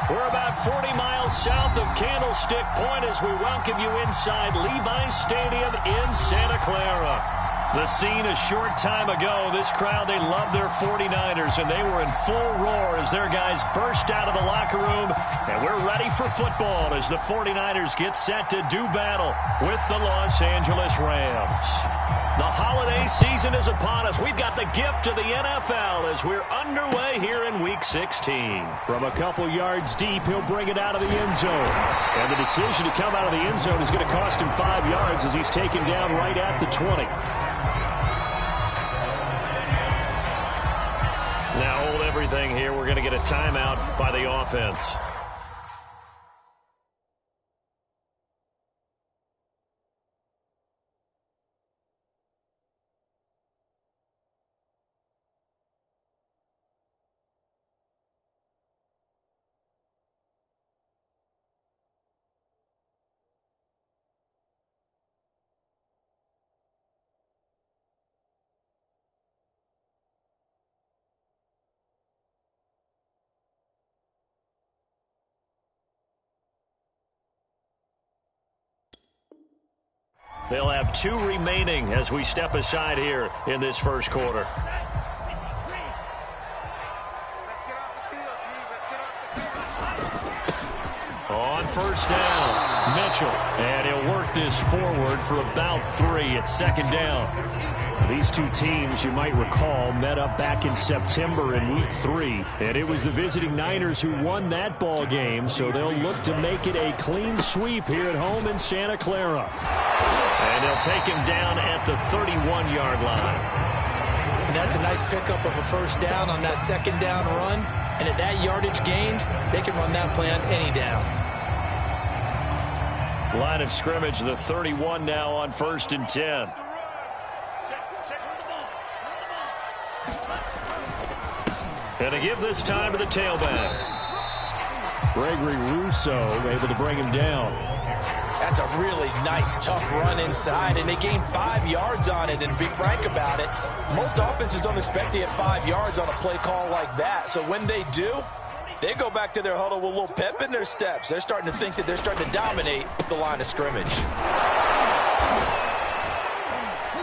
We're about 40 miles south of Candlestick Point as we welcome you inside Levi's Stadium in Santa Clara. The scene a short time ago, this crowd, they love their 49ers, and they were in full roar as their guys burst out of the locker room. And we're ready for football as the 49ers get set to do battle with the Los Angeles Rams. The holiday season is upon us. We've got the gift of the NFL as we're underway here in Week 16. From a couple yards deep, he'll bring it out of the end zone. And the decision to come out of the end zone is going to cost him 5 yards as he's taken down right at the 20. Now hold everything here. We're going to get a timeout by the offense. They'll have 2 remaining as we step aside here in this first quarter. On first down, Mitchell. And he'll work this forward for about 3 at second down. These two teams, you might recall, met up back in September in Week 3. And it was the visiting Niners who won that ball game, so they'll look to make it a clean sweep here at home in Santa Clara. And they'll take him down at the 31-yard line. And that's a nice pickup of a first down on that second down run. And at that yardage gained, they can run that play on any down. Line of scrimmage, the 31 now on 1st and 10. And to give this time to the tailback. Gregory Rousseau able to bring him down. That's a really nice, tough run inside, and they gained 5 yards on it. And to be frank about it, most offenses don't expect to get 5 yards on a play call like that. So when they do, they go back to their huddle with a little pep in their steps. They're starting to think that they're starting to dominate the line of scrimmage.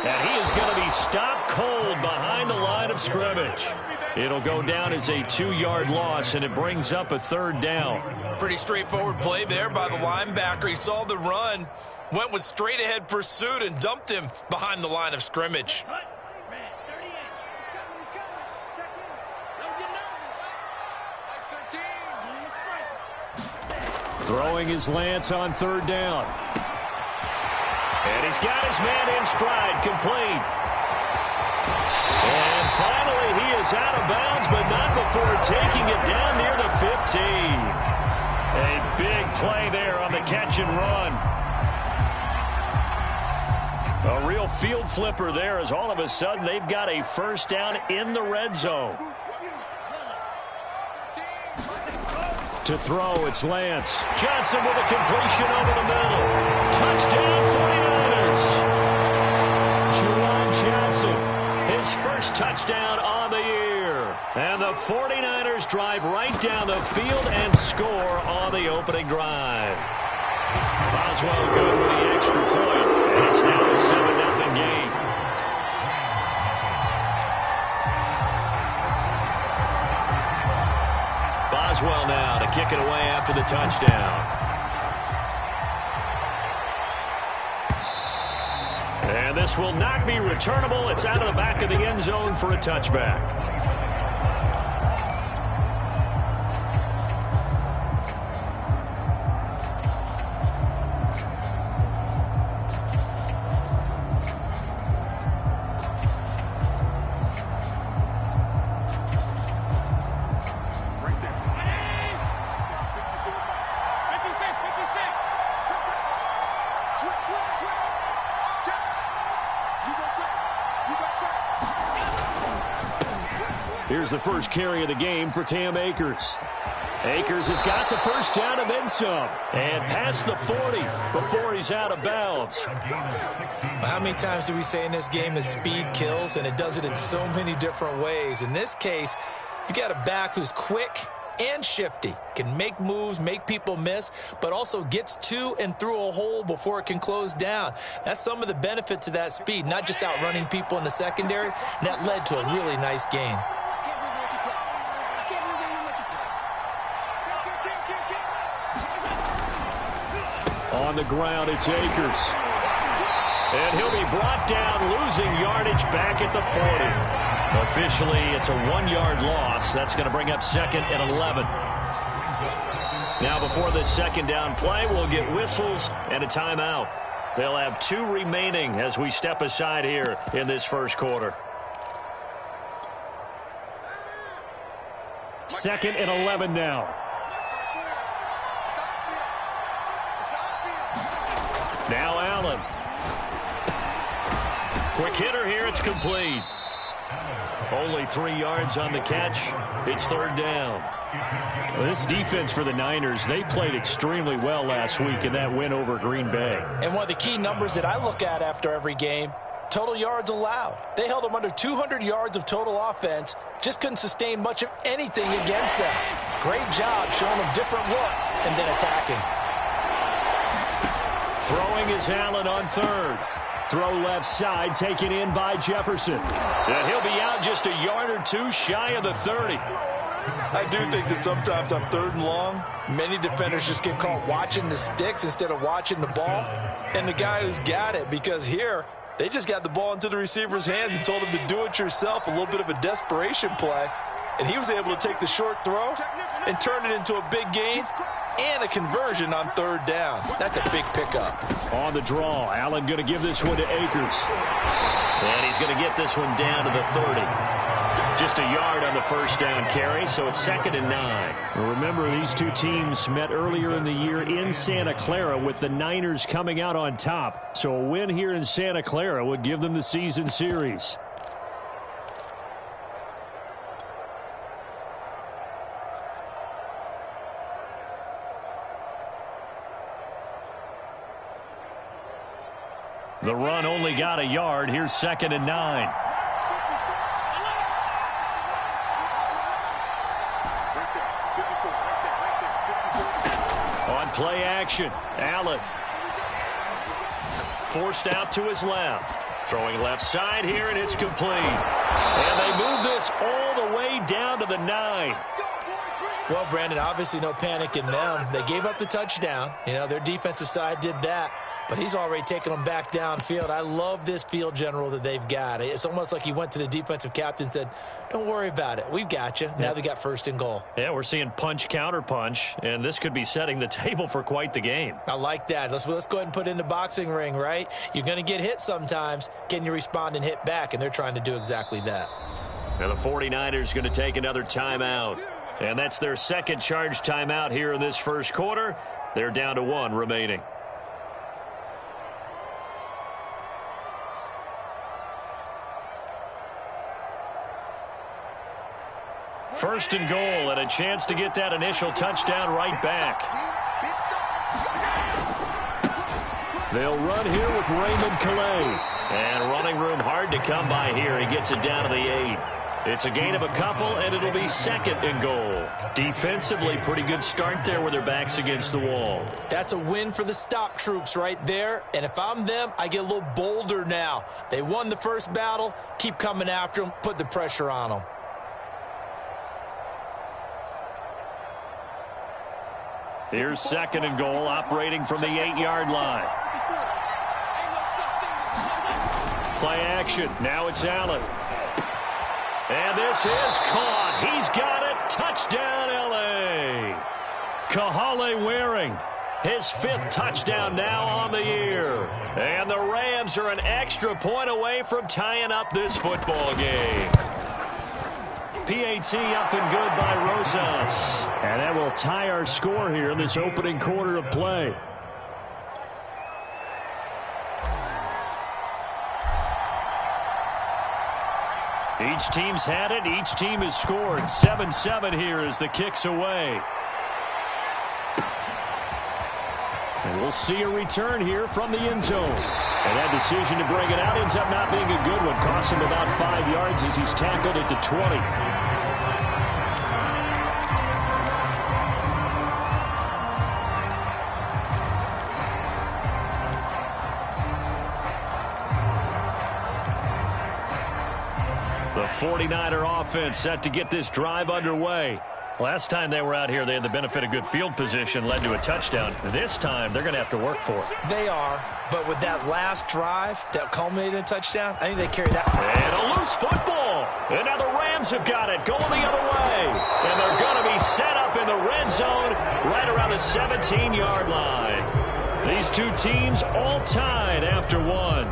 And he is going to be stopped cold behind the line of scrimmage. It'll go down as a 2-yard loss, and it brings up a 3rd down. Pretty straightforward play there by the linebacker. He saw the run, went with straight-ahead pursuit, and dumped him behind the line of scrimmage. Throwing his Lance on 3rd down. And he's got his man in stride, complete. And finally, he is out of bounds, but not before taking it down near the 15. A big play there on the catch and run. A real field flipper there as all of a sudden they've got a first down in the red zone. To throw, it's Lance. Johnson with a completion over the middle. Touchdown 49ers. Juwan Johnson, his first touchdown on the year. And the 49ers drive right down the field and score on the opening drive. Boswell good with the extra point. And it's now a 7-0 game. Boswell now to kick it away after the touchdown. And this will not be returnable. It's out of the back of the end zone for a touchback. Here's the first carry of the game for Cam Akers. Akers has got the first down and then some. And past the 40 before he's out of bounds. How many times do we say in this game that speed kills, and it does it in so many different ways? In this case, you got a back who's quick, and shifty. Can make moves, make people miss, but also gets to and through a hole before it can close down. That's some of the benefits of that speed, not just outrunning people in the secondary, and that led to a really nice gain. On the ground, it's Akers. And he'll be brought down, losing yardage back at the 40. Officially, it's a 1-yard loss. That's going to bring up 2nd and 11. Now, before this second down play, we'll get whistles and a timeout. They'll have 2 remaining as we step aside here in this first quarter. 2nd and 11 now. Now Allen. Quick hitter here. It's complete. Only 3 yards on the catch. It's 3rd down. Well, this defense for the Niners, they played extremely well last week in that win over Green Bay. And one of the key numbers that I look at after every game, total yards allowed. They held them under 200 yards of total offense. Just couldn't sustain much of anything against them. Great job showing them different looks and then attacking. Throwing is Allen on 3rd. Throw left side, taken in by Jefferson. And he'll be out just a yard or 2 shy of the 30. I do think that sometimes on 3rd and long, many defenders just get caught watching the sticks instead of watching the ball. And the guy who's got it, because here, they just got the ball into the receiver's hands and told him to do it yourself, a little bit of a desperation play. And he was able to take the short throw and turn it into a big gain and a conversion on 3rd down. That's a big pickup. On the draw, Allen going to give this one to Akers. And he's going to get this one down to the 30. Just a yard on the first down carry, so it's 2nd and 9. Well, remember, these 2 teams met earlier in the year in Santa Clara with the Niners coming out on top. So a win here in Santa Clara would give them the season series. The run only got a yard. Here's 2nd and 9. On play action, Allen. Forced out to his left. Throwing left side here, and it's complete. And they move this all the way down to the 9. Well, Brandon, obviously no panic in them. They gave up the touchdown. You know, their defensive side did that. But he's already taken them back downfield. I love this field general that they've got. It's almost like he went to the defensive captain and said, don't worry about it. We've got you. Now they got 1st and goal. Yeah, we're seeing punch, counter punch, and this could be setting the table for quite the game. I like that. Let's go ahead and put it in the boxing ring, right? You're going to get hit sometimes. Can you respond and hit back? And they're trying to do exactly that. Now the 49ers going to take another timeout. And that's their 2nd charge timeout here in this first quarter. They're down to 1 remaining. First and goal, and a chance to get that initial touchdown right back. They'll run here with Raymond Calais. And running room hard to come by here. He gets it down to the 8. It's a gain of a couple, and it'll be 2nd and goal. Defensively, pretty good start there with their backs against the wall. That's a win for the stop troops right there. And if I'm them, I get a little bolder now. They won the first battle. Keep coming after them. Put the pressure on them. Here's 2nd and goal, operating from the 8-yard line. Play action. Now it's Allen. And this is caught. He's got it. Touchdown, L.A. Kahale Waring, his 5th touchdown now on the year. And the Rams are an extra point away from tying up this football game. PAT up and good by Rosas. And that will tie our score here in this opening quarter of play. Each team's had it. Each team has scored. 7-7 here as the kick's away. And we'll see a return here from the end zone. And that decision to bring it out ends up not being a good one. Costs him about 5 yards as he's tackled at the 20. 49er offense set to get this drive underway. Last time they were out here, they had the benefit of good field position, led to a touchdown. This time, they're going to have to work for it. They are, but with that last drive that culminated in a touchdown, I think they carry that. And a loose football. And now the Rams have got it, going the other way. And they're going to be set up in the red zone right around the 17-yard line. These two teams all tied after one.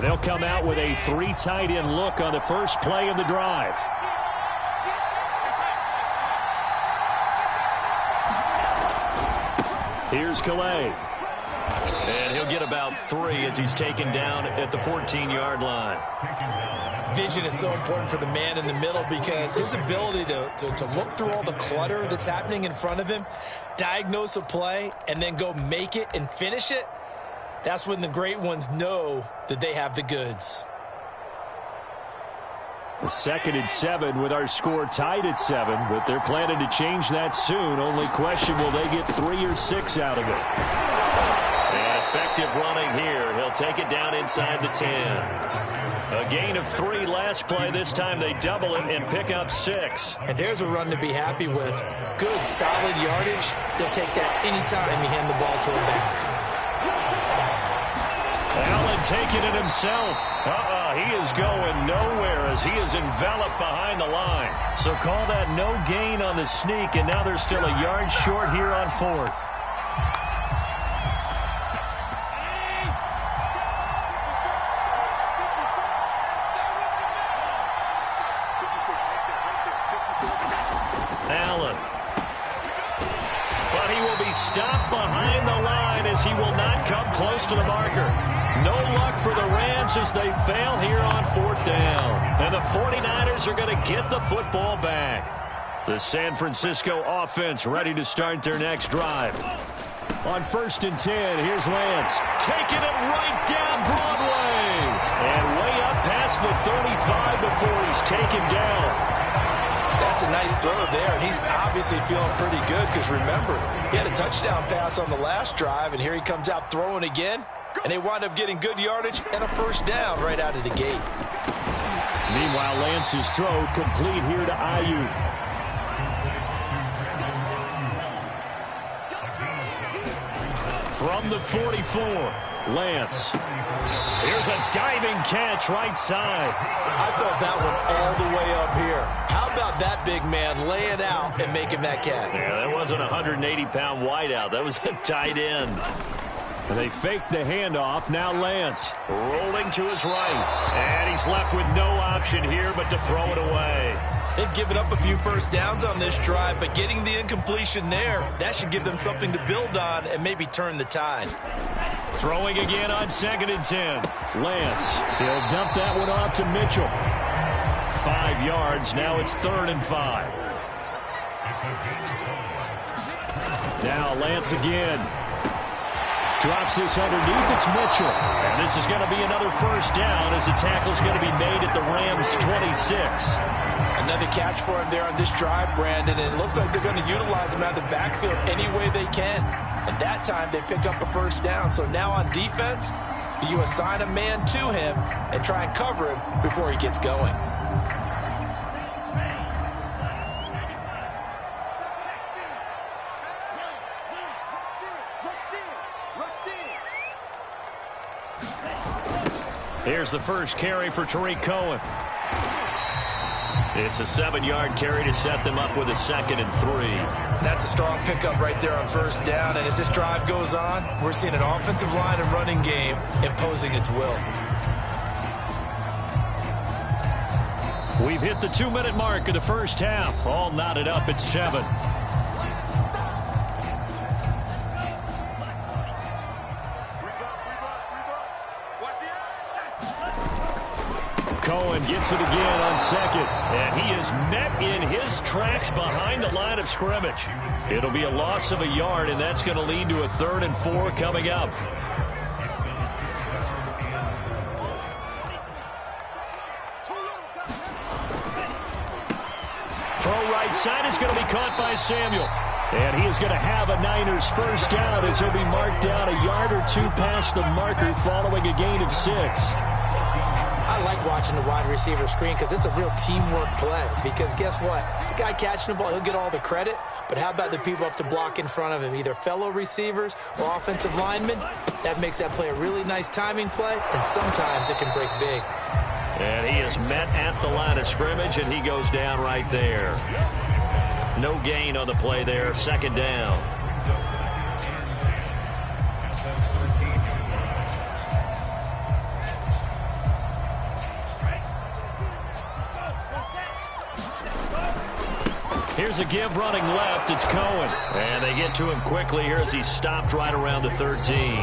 They'll come out with a 3 tight end look on the first play of the drive. Here's Calais. And he'll get about 3 as he's taken down at the 14-yard line. Vision is so important for the man in the middle because his ability to look through all the clutter that's happening in front of him, diagnose a play, and then go make it and finish it, that's when the great ones know that they have the goods. A 2nd and 7 with our score tied at 7, but they're planning to change that soon. Only question, will they get 3 or 6 out of it? And effective running here. He'll take it down inside the 10. A gain of 3 last play. This time they double it and pick up 6. And there's a run to be happy with. Good, solid yardage. They'll take that anytime you hand the ball to a back. Allen taking it himself. He is going nowhere as he is enveloped behind the line. So call that no gain on the sneak, and now they're still a yard short here on 4th. Allen. But he will be stopped behind the line as he will not come close to the marker. No luck for the Rams as they fail here on 4th down. And the 49ers are going to get the football back. The San Francisco offense ready to start their next drive. On 1st and 10, here's Lance. Taking it right down Broadway. And way up past the 35 before he's taken down. That's a nice throw there, and he's obviously feeling pretty good because, remember, he had a touchdown pass on the last drive, and here he comes out throwing again, and they wind up getting good yardage and a 1st down right out of the gate. Meanwhile, Lance's throw complete here to Ayuk. From the 44, Lance. Here's a diving catch right side. I felt that one all the way up here. How about that big man laying out and making that catch? Yeah, that wasn't a 180-pound wideout. That was a tight end. And they fake the handoff. Now Lance rolling to his right. And he's left with no option here but to throw it away. They've given up a few 1st downs on this drive, but getting the incompletion there, that should give them something to build on and maybe turn the tide. Throwing again on 2nd and 10. Lance, he'll dump that one off to Mitchell. 5 yards. Now it's 3rd and 5. Now Lance again. Drops this underneath. It's Mitchell. And this is going to be another 1st down as the tackle's going to be made at the Rams' 26. Another catch for him there on this drive, Brandon, and it looks like they're going to utilize him out of the backfield any way they can. And that time they pick up a 1st down. So now on defense, do you assign a man to him and try and cover him before he gets going? Here's the first carry for Tariq Cohen. It's a 7-yard carry to set them up with a 2nd and 3. That's a strong pickup right there on 1st down. And as this drive goes on, we're seeing an offensive line and running game imposing its will. We've hit the 2-minute mark of the 1st half. All knotted up at 7. Cohen gets it again on second. And he is met in his tracks behind the line of scrimmage. It'll be a loss of a yard, and that's going to lead to a 3rd and 4 coming up. Throw right side is going to be caught by Samuel. And he is going to have a Niners first down as he'll be marked down a yard or 2 past the marker following a gain of 6. I like watching the wide receiver screen because it's a real teamwork play. Because guess what? The guy catching the ball, he'll get all the credit. But how about the people up to block in front of him, either fellow receivers or offensive linemen? That makes that play a really nice timing play, and sometimes it can break big. And he is met at the line of scrimmage, and he goes down right there. No gain on the play there, 2nd down. Here's a give running left. It's Cohen. And they get to him quickly here as he stopped right around the 13.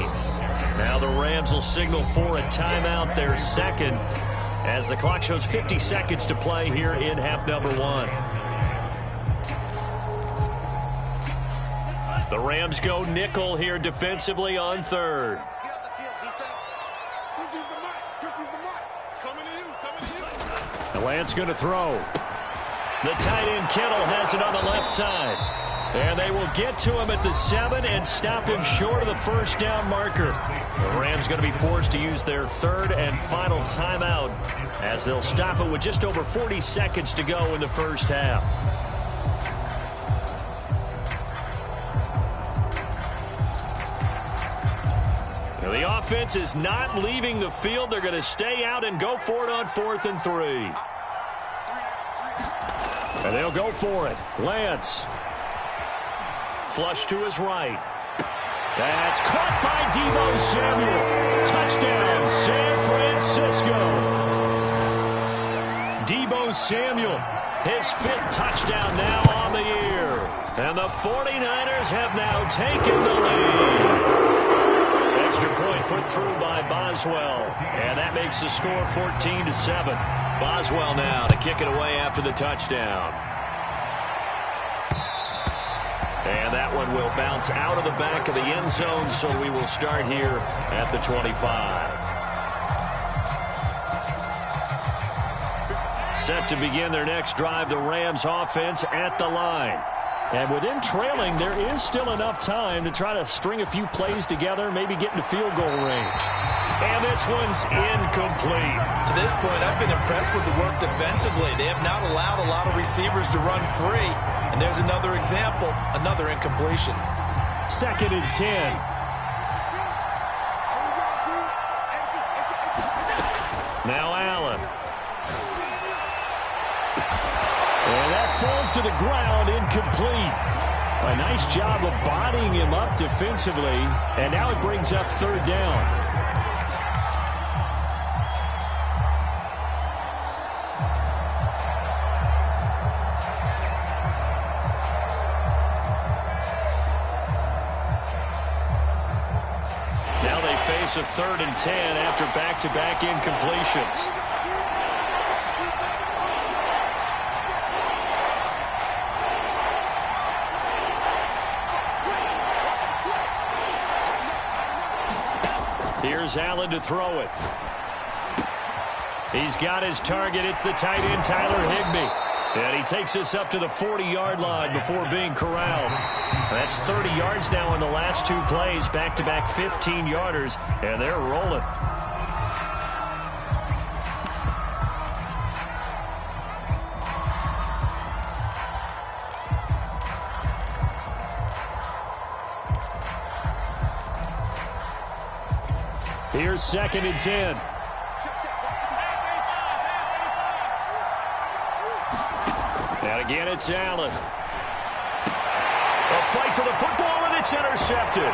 Now the Rams will signal for a timeout, their 2nd, as the clock shows 50 seconds to play here in half number 1. The Rams go nickel here defensively on 3rd. And Lance going to throw. The tight end Kittle has it on the left side. And they will get to him at the 7 and stop him short of the first down marker. The Rams going to be forced to use their 3rd and final timeout as they'll stop it with just over 40 seconds to go in the first half. Now the offense is not leaving the field. They're going to stay out and go for it on 4th and 3. And they'll go for it. Lance. Flush to his right. That's caught by Deebo Samuel. Touchdown, San Francisco. Deebo Samuel, his 5th touchdown now on the year. And the 49ers have now taken the lead. Extra point put through by Boswell. And that makes the score 14-7. Boswell now to kick it away after the touchdown. And that one will bounce out of the back of the end zone, so we will start here at the 25. Set to begin their next drive, the Rams offense at the line. And with them trailing, there is still enough time to try to string a few plays together, maybe get into field goal range. And this one's incomplete. To this point, I've been impressed with the work defensively. They have not allowed a lot of receivers to run free. And there's another example, another incompletion. 2nd and 10. Now Allen. And that falls to the ground, incomplete. A nice job of bodying him up defensively. And now it brings up 3rd down. A 3rd and 10 after back-to-back incompletions. Here's Allen to throw it. He's got his target. It's the tight end, Tyler Higbee. And he takes us up to the 40-yard line before being corralled. That's 30 yards now in the last 2 plays, back-to-back 15-yarders, and they're rolling. Here's 2nd and 10. And again, it's Allen. A fight for the football, and it's intercepted.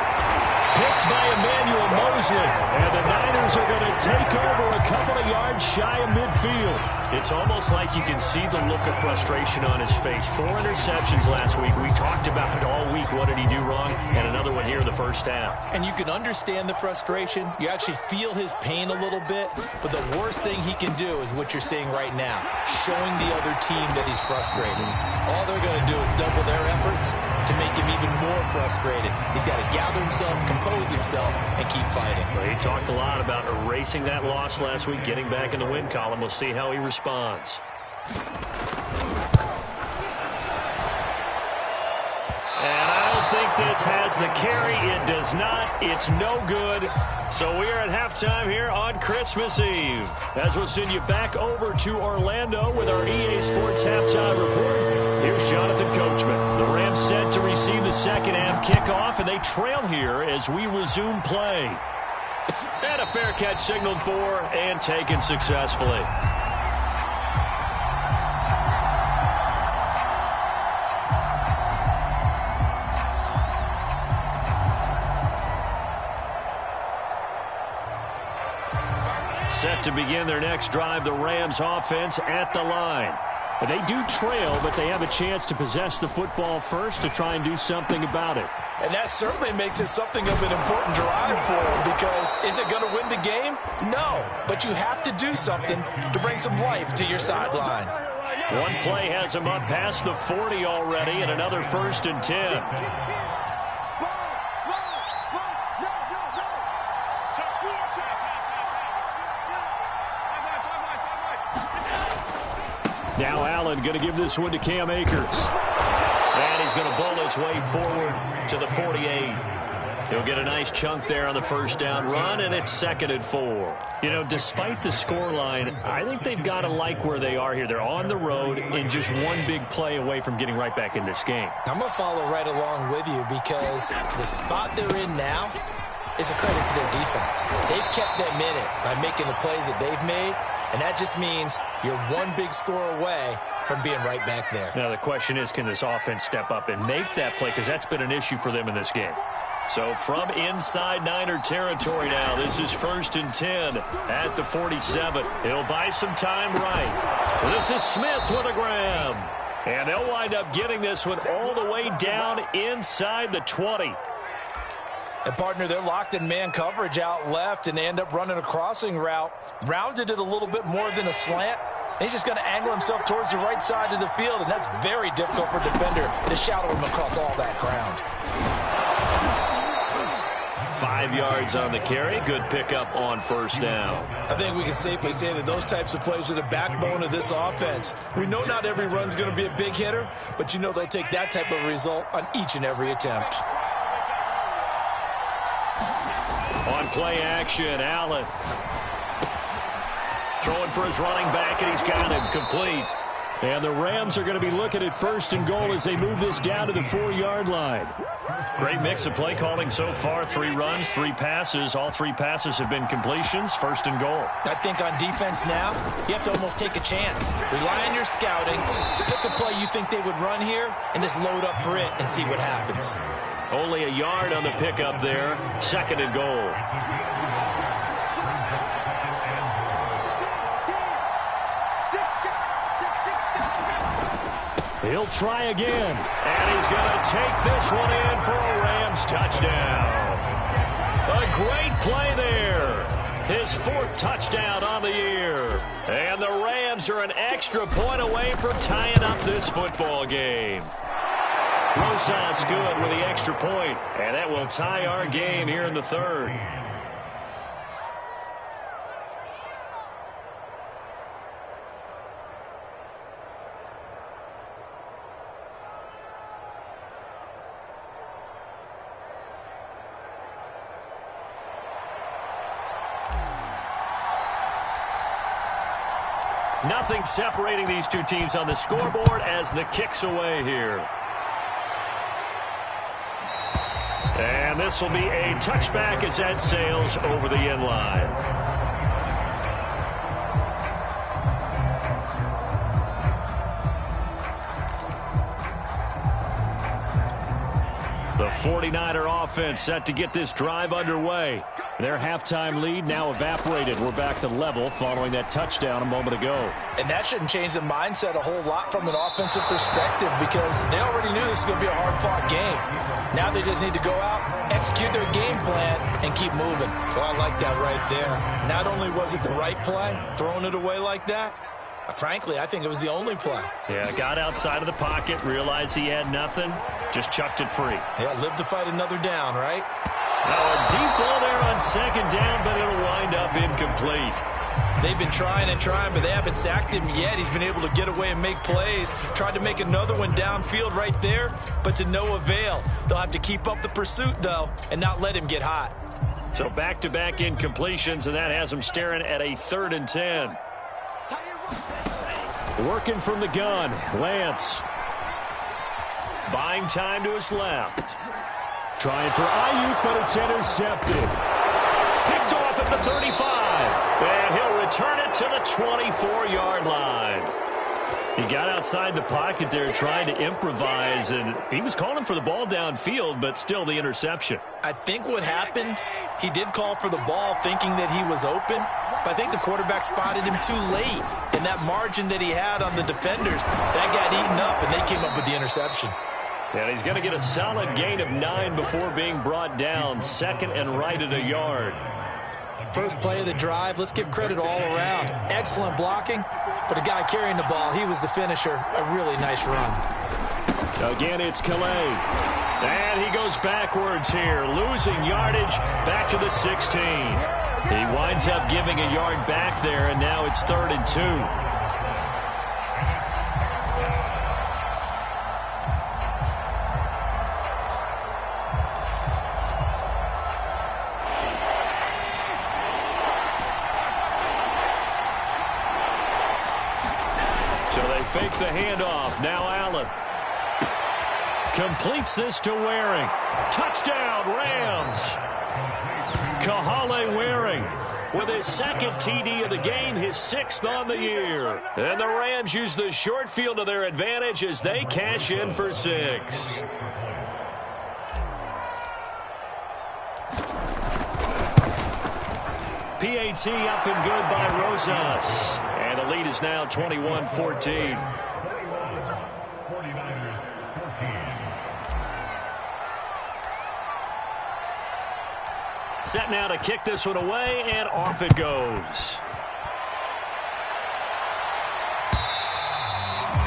picked by Emmanuel Mosley. And the Niners are going to take over a couple of yards shy of midfield. It's almost like you can see the look of frustration on his face. 4 interceptions last week. We talked about it all week. What did he do wrong? And another one here in the first half. And you can understand the frustration. You actually feel his pain a little bit. But the worst thing he can do is what you're seeing right now, showing the other team that he's frustrated. All they're going to do is double their efforts to make him even more frustrated. He's got to gather himself, compose himself, and keep fighting. Well, he talked a lot about erasing that loss last week, getting back in the win column. We'll see how he responds. And I don't think this has the carry. It does not. It's no good. So we are at halftime here on Christmas Eve. As we'll send you back over to Orlando with our EA Sports Halftime Report. Here's Jonathan Coachman. The Rams set to receive the second half kickoff, and they trail here as we resume play. And a fair catch signaled for and taken successfully. Set to begin their next drive, the Rams offense at the line. They do trail, but they have a chance to possess the football first to try and do something about it. And that certainly makes it something of an important drive for him, because is it going to win the game? No, but you have to do something to bring some life to your sideline. One play has him up past the 40 already, and another 1st and 10. Now Allen going to give this one to Cam Akers. And he's going to bowl his way forward to the 48. He'll get a nice chunk there on the first down run, and it's 2nd and 4. You know, despite the scoreline, I think they've got to like where they are here. They're on the road and just one big play away from getting right back in this game. I'm going to follow right along with you, because the spot they're in now is a credit to their defense. They've kept them in it by making the plays that they've made, and that just means you're one big score away from being right back there. Now the question is, can this offense step up and make that play? Because that's been an issue for them in this game. So from inside Niner territory now, this is 1st and 10 at the 47. He'll buy some time right. This is Smith with a grab. And they'll wind up getting this one all the way down inside the 20. And, partner, they're locked in man coverage out left, and they end up running a crossing route. Rounded it a little bit more than a slant. And he's just going to angle himself towards the right side of the field, and that's very difficult for a defender to shadow him across all that ground. 5 yards on the carry. Good pickup on 1st down. I think we can safely say that those types of plays are the backbone of this offense. We know not every run's going to be a big hitter, but you know they'll take that type of result on each and every attempt. On play action, Allen throwing for his running back, and he's got him complete. And the Rams are going to be looking at 1st and goal as they move this down to the 4-yard line. Great mix of play calling so far. 3 runs, 3 passes. All 3 passes have been completions. 1st and goal. I think on defense now, you have to almost take a chance. Rely on your scouting. Pick a play you think they would run here, and just load up for it and see what happens. Only a yard on the pickup there. 2nd and goal. He'll try again. And he's going to take this one in for a Rams touchdown. A great play there. His 4th touchdown on the year. And the Rams are an extra point away from tying up this football game. Rosas good with the extra point, and that will tie our game here in the 3rd. Nothing separating these two teams on the scoreboard as the kick's away here. And this will be a touchback as that sails over the end line. The 49er offense set to get this drive underway. Their halftime lead now evaporated. We're back to level following that touchdown a moment ago. And that shouldn't change the mindset a whole lot from an offensive perspective because they already knew this was going to be a hard-fought game. Now they just need to go out, execute their game plan, and keep moving. Well, I like that right there. Not only was it the right play, throwing it away like that, frankly, I think it was the only play. Yeah, got outside of the pocket, realized he had nothing, just chucked it free. Yeah, live to fight another down, right? Now a deep ball there on second down, but it'll wind up incomplete. They've been trying and trying, but they haven't sacked him yet. He's been able to get away and make plays. Tried to make another one downfield right there, but to no avail. They'll have to keep up the pursuit, though, and not let him get hot. So back-to-back incompletions, and that has him staring at a 3rd and 10. Working from the gun, Lance. Buying time to his left. Trying for Ayuk, but it's intercepted. Picked off at the 35. And he'll return it to the 24-yard line. He got outside the pocket there trying to improvise, and he was calling for the ball downfield, but still the interception. I think what happened, he did call for the ball thinking that he was open, but I think the quarterback spotted him too late. And that margin that he had on the defenders, that got eaten up, and they came up with the interception. And he's going to get a solid gain of 9 before being brought down. 2nd and right at a yard. First play of the drive, let's give credit all around. Excellent blocking, but the guy carrying the ball, he was the finisher. A really nice run. Again, it's Calais. And he goes backwards here, losing yardage back to the 16. He winds up giving a yard back there, and now it's 3rd and 2. Fake the handoff. Now Allen. Completes this to Waring. Touchdown, Rams. Kahale Waring with his 2nd TD of the game, his 6th on the year. And the Rams use the short field to their advantage as they cash in for 6. PAT up and good by Rosas. And the lead is now 21-14. Set now to kick this one away, and off it goes.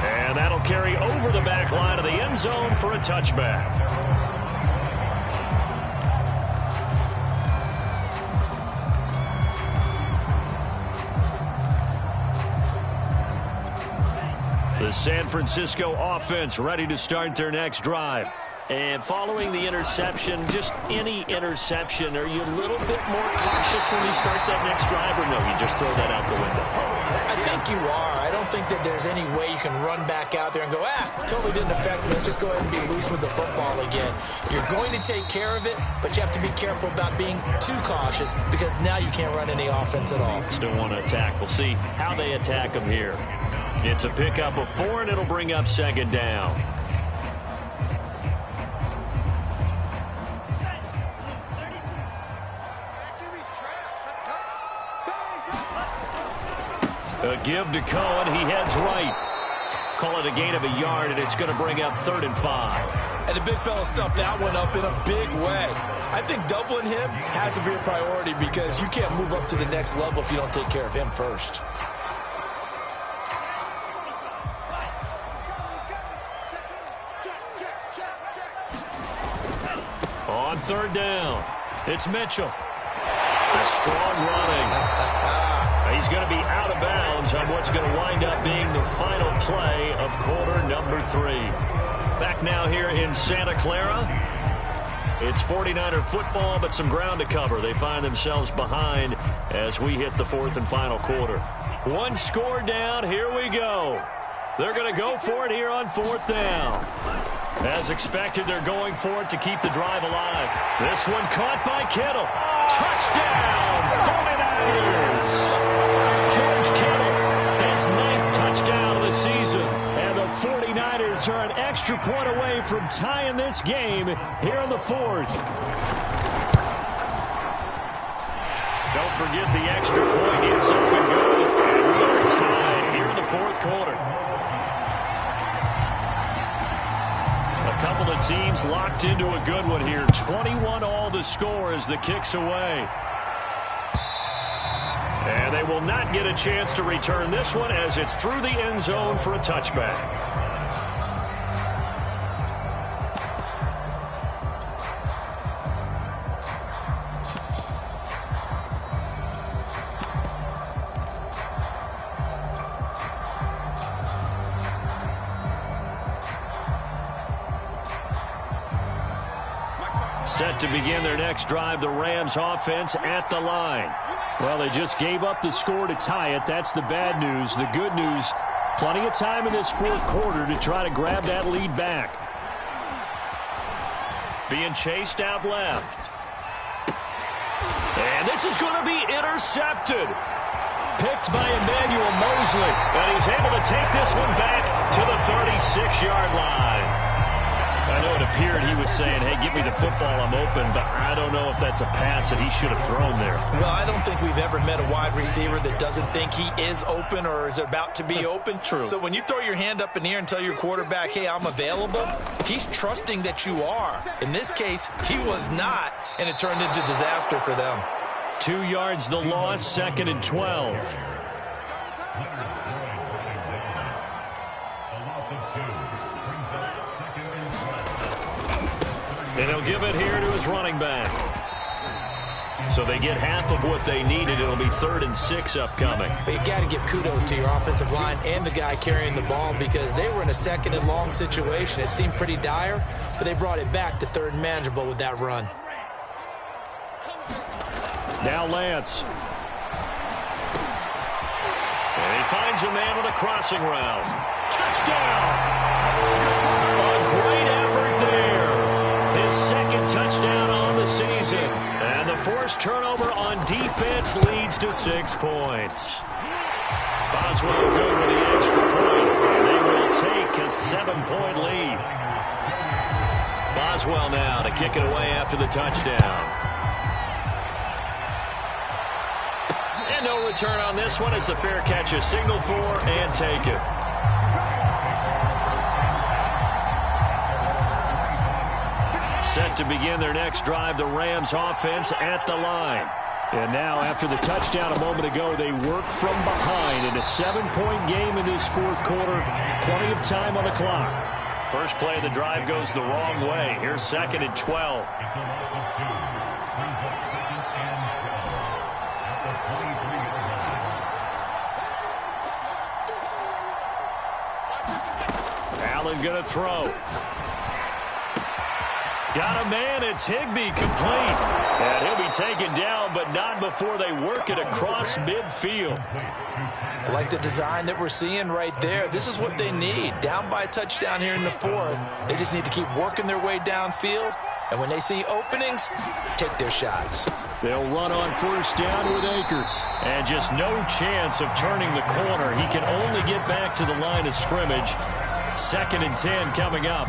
And that'll carry over the back line of the end zone for a touchback. The San Francisco offense ready to start their next drive. And following the interception, just any interception, are you a little bit more cautious when you start that next drive, or no, you just throw that out the window? I think you are. I don't think that there's any way you can run back out there and go, totally didn't affect me. Let's just go ahead and be loose with the football again. You're going to take care of it, but you have to be careful about being too cautious because now you can't run any offense at all. Still want to attack. We'll see how they attack them here. It's a pickup of 4, and it'll bring up 2nd down. A give to Cohen. He heads right. Call it a gain of a yard, and it's going to bring up 3rd and 5. And the big fella stuffed that one up in a big way. I think doubling him has to be a priority because you can't move up to the next level if you don't take care of him first. On 3rd down, it's Mitchell. A strong running. He's going to be out of bounds on what's going to wind up being the final play of quarter number 3. Back now here in Santa Clara. It's 49er football, but some ground to cover. They find themselves behind as we hit the 4th and final quarter. 1 score down. Here we go. They're going to go for it here on 4th down. As expected, they're going for it to keep the drive alive. This one caught by Kittle. Touchdown, 49ers. George Kittle, his 9th touchdown of the season. And the 49ers are an extra point away away from tying this game here in the fourth. Don't forget the extra point. It's up and good. And we are tied here in the fourth quarter. A couple of teams locked into a good one here. 21 all the score as the kick's away. And they will not get a chance to return this one as it's through the end zone for a touchback. Set to begin their next drive, the Rams offense at the line. Well, they just gave up the score to tie it. That's the bad news. The good news, plenty of time in this fourth quarter to try to grab that lead back. Being chased out left. And this is going to be intercepted. Picked by Emmanuel Mosley. And he's able to take this one back to the 36-yard line. I know it appeared he was saying, hey, give me the football, I'm open, but I don't know if that's a pass that he should have thrown there. Well, I don't think we've ever met a wide receiver that doesn't think he is open or is about to be open. True. So when you throw your hand up in the air and tell your quarterback, hey, I'm available, he's trusting that you are. In this case, he was not, and it turned into disaster for them. 2 yards the loss, 2nd and 12. And he'll give it here to his running back. So they get half of what they needed. It'll be 3rd and 6 upcoming. But you got to give kudos to your offensive line and the guy carrying the ball because they were in a 2nd and long situation. It seemed pretty dire, but they brought it back to 3rd and manageable with that run. Now Lance. And he finds a man with a crossing route. Touchdown! A great effort there. His 2nd touchdown on the season. And the forced turnover on defense leads to 6 points. Boswell good with the extra point. And they will take a 7-point lead. Boswell now to kick it away after the touchdown. And no return on this one as the fair catch is signaled for and taken. Set to begin their next drive, the Rams offense at the line. And now, after the touchdown a moment ago, they work from behind in a 7-point game in this fourth quarter. Plenty of time on the clock. First play of the drive goes the wrong way. Here's 2nd and 12. Allen going to throw. Got a man, it's Higbee, complete. And he'll be taken down, but not before they work it across midfield. I like the design that we're seeing right there. This is what they need. Down by a touchdown here in the fourth. They just need to keep working their way downfield. And when they see openings, take their shots. They'll run on 1st down with Akers. And just no chance of turning the corner. He can only get back to the line of scrimmage. 2nd and 10 coming up.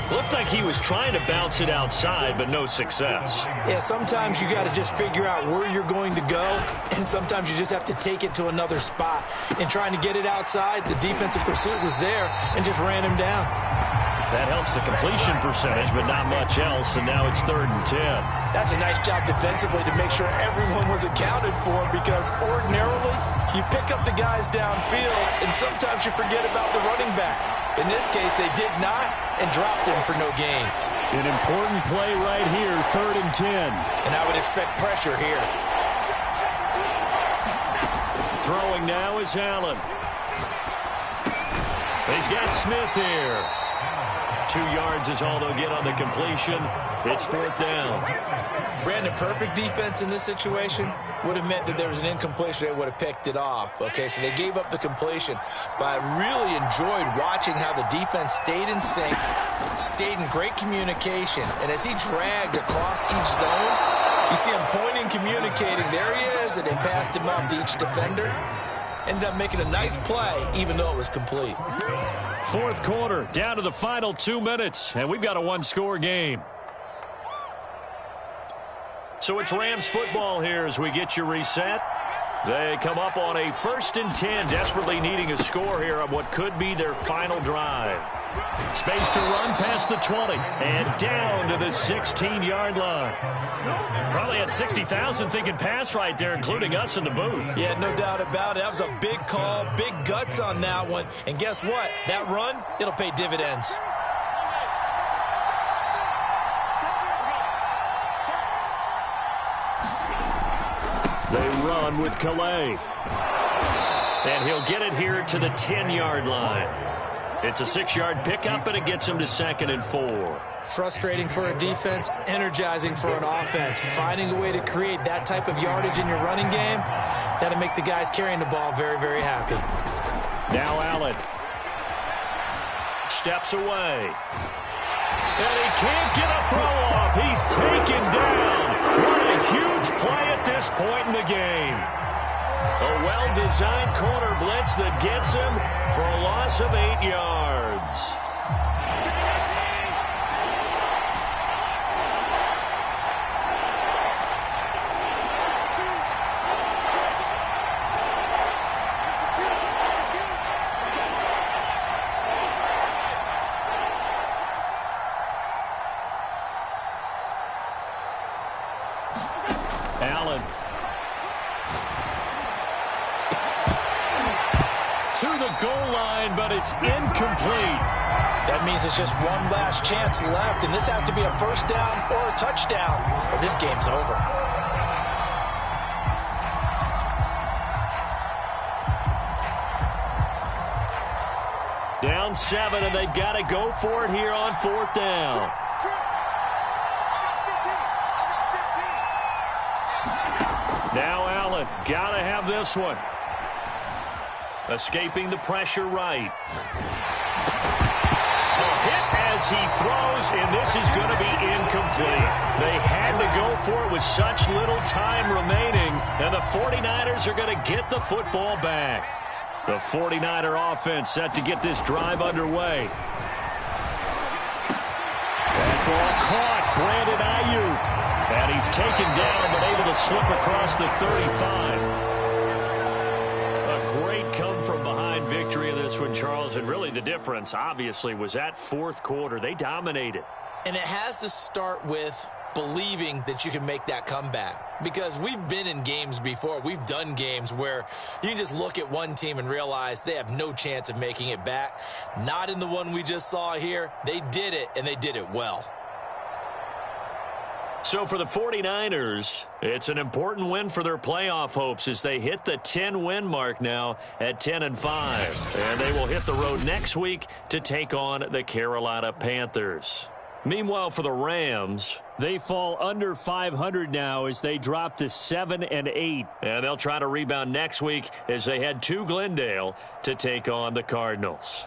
Looked like he was trying to bounce it outside, but no success. Yeah, sometimes you got to just figure out where you're going to go, and sometimes you just have to take it to another spot. And trying to get it outside, the defensive pursuit was there and just ran him down. That helps the completion percentage, but not much else, and now it's 3rd and 10. That's a nice job defensively to make sure everyone was accounted for because ordinarily you pick up the guys downfield, and sometimes you forget about the running back. In this case, they did not and dropped him for no gain. An important play right here, 3rd and 10. And I would expect pressure here. Throwing now is Allen. He's got Smith here. 2 yards is all they'll get on the completion. It's 4th down. Brandon, perfect defense in this situation would have meant that there was an incompletion. They would have picked it off. Okay, so they gave up the completion. But I really enjoyed watching how the defense stayed in sync, stayed in great communication. And as he dragged across each zone, you see him pointing, communicating. There he is, and they passed him off to each defender. ended up making a nice play, even though it was complete. Fourth quarter, down to the final 2 minutes, and we've got a one-score game. So it's Rams football here as we get you reset. They come up on a 1st and 10, desperately needing a score here on what could be their final drive. Space to run past the 20 and down to the 16-yard line. Probably had 60,000 thinking pass right there, including us in the booth. Yeah, no doubt about it. That was a big call, big guts on that one. And guess what? That run, it'll pay dividends. They run with Calais. And he'll get it here to the 10-yard line. It's a 6-yard pickup, and it gets him to 2nd and 4. Frustrating for a defense, energizing for an offense. Finding a way to create that type of yardage in your running game, that'll make the guys carrying the ball very, very happy. Now Allen steps away. And he can't get a throw off. He's taken down. What a huge play at this point in the game. A well-designed corner blitz that gets him for a loss of 8 yards. Allen. To the goal line, but it's incomplete. That means it's just one last chance left, and this has to be a first down or a touchdown, or this game's over. Down 7, and they've got to go for it here on 4th down. Now Allen, got to have this one. Escaping the pressure right. A hit as he throws, and this is going to be incomplete. They had to go for it with such little time remaining, and the 49ers are going to get the football back. The 49er offense set to get this drive underway. That ball caught. Brandon Ayuk. And he's taken down, but able to slip across the 35. Come-from-behind victory in this one, Charles, and really the difference, obviously, was that fourth quarter. They dominated. And it has to start with believing that you can make that comeback. Because we've been in games before. We've done games where you can just look at one team and realize they have no chance of making it back. Not in the one we just saw here. They did it, and they did it well. So for the 49ers, it's an important win for their playoff hopes as they hit the 10-win mark now at 10-5. And they will hit the road next week to take on the Carolina Panthers. Meanwhile, for the Rams, they fall under 500 now as they drop to 7-8. And they'll try to rebound next week as they head to Glendale to take on the Cardinals.